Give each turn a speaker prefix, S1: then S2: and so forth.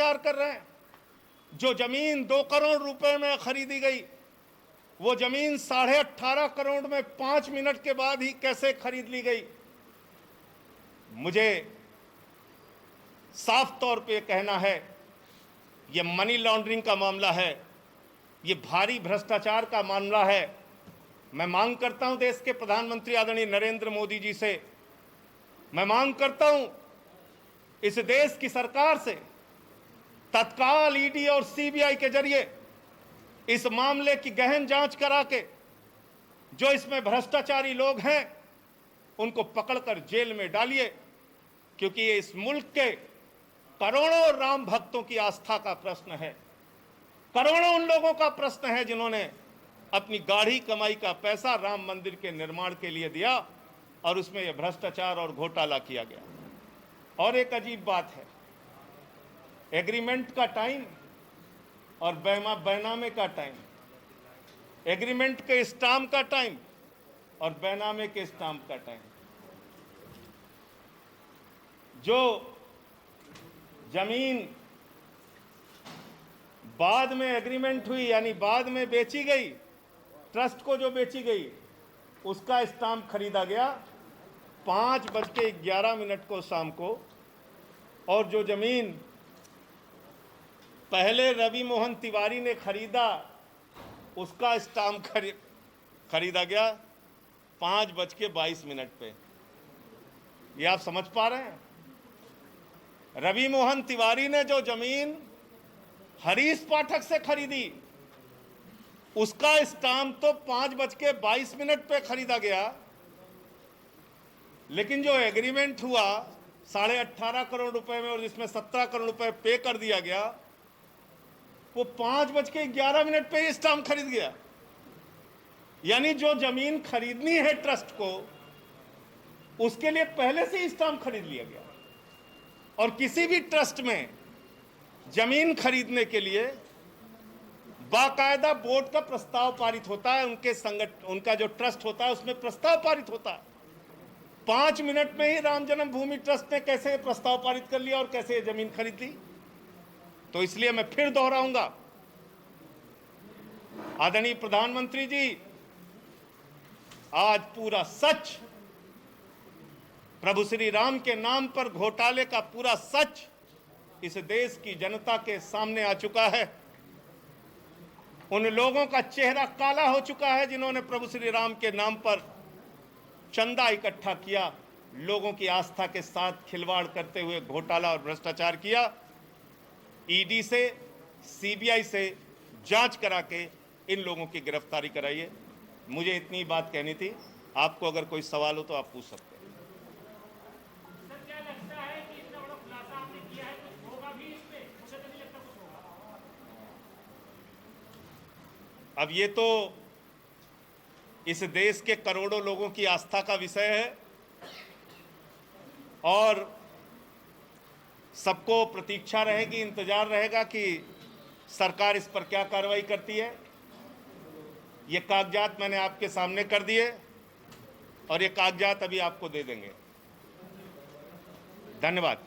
S1: इंतजार कर रहे हैं। जो जमीन 2 करोड़ रुपए में खरीदी गई, वो जमीन 18.5 करोड़ में 5 मिनट के बाद ही कैसे खरीद ली गई। मुझे साफ तौर पे कहना है, ये मनी लॉन्ड्रिंग का मामला है, ये भारी भ्रष्टाचार का मामला है। मैं मांग करता हूं देश के प्रधानमंत्री आदरणीय नरेंद्र मोदी जी से, मैं मांग करता हूं इस देश की सरकार से, तत्काल ईडी और सीबीआई के जरिए इस मामले की गहन जांच करा के जो इसमें भ्रष्टाचारी लोग हैं उनको पकड़कर जेल में डालिए, क्योंकि ये इस मुल्क के करोड़ों राम भक्तों की आस्था का प्रश्न है। करोड़ों उन लोगों का प्रश्न है जिन्होंने अपनी गाढ़ी कमाई का पैसा राम मंदिर के निर्माण के लिए दिया और उसमें यह भ्रष्टाचार और घोटाला किया गया। और एक अजीब बात है, एग्रीमेंट का टाइम और बैनामे का टाइम, एग्रीमेंट के स्टाम्प का टाइम और बैनामे के स्टाम्प का टाइम। जो जमीन बाद में एग्रीमेंट हुई, यानी बाद में बेची गई, ट्रस्ट को जो बेची गई, उसका स्टाम्प खरीदा गया 5:11 को शाम को, और जो जमीन पहले रवि मोहन तिवारी ने खरीदा उसका स्टाम्प खरीदा गया 5:22 पे। ये आप समझ पा रहे हैं? रवि मोहन तिवारी ने जो जमीन हरीश पाठक से खरीदी उसका स्टाम्प तो 5:22 पे खरीदा गया, लेकिन जो एग्रीमेंट हुआ 18.5 करोड़ रुपए में और जिसमें 17 करोड़ रुपए पे कर दिया गया, वो 5:11 पे ही स्टाम्प खरीद गया। यानी जो जमीन खरीदनी है ट्रस्ट को, उसके लिए पहले से ही स्टाम्प खरीद लिया गया। और किसी भी ट्रस्ट में जमीन खरीदने के लिए बाकायदा बोर्ड का प्रस्ताव पारित होता है, उनका जो ट्रस्ट होता है उसमें प्रस्ताव पारित होता है। 5 मिनट में ही राम जन्मभूमि ट्रस्ट ने कैसे प्रस्ताव पारित कर लिया और कैसे ये जमीन खरीद ली। तो इसलिए मैं फिर दोहराऊंगा, आदरणीय प्रधानमंत्री जी, आज पूरा सच, प्रभु श्री राम के नाम पर घोटाले का पूरा सच इस देश की जनता के सामने आ चुका है। उन लोगों का चेहरा काला हो चुका है जिन्होंने प्रभु श्री राम के नाम पर चंदा इकट्ठा किया, लोगों की आस्था के साथ खिलवाड़ करते हुए घोटाला और भ्रष्टाचार किया। ईडी से, सीबीआई से जांच करा के इन लोगों की गिरफ्तारी कराइए। मुझे इतनी बात कहनी थी। आपको अगर कोई सवाल हो तो आप पूछ सकते हैं।
S2: सर, क्या लगता है कि इतना बड़ा खुलासा आपने किया है, कुछ होगा भी इसमें? मुझे तो नहीं लगता कुछ होगा।
S1: अब ये तो इस देश के करोड़ों लोगों की आस्था का विषय है और सबको प्रतीक्षा रहेगी, इंतजार रहेगा कि सरकार इस पर क्या कार्रवाई करती है। ये कागजात मैंने आपके सामने कर दिए और ये कागजात अभी आपको दे देंगे। धन्यवाद।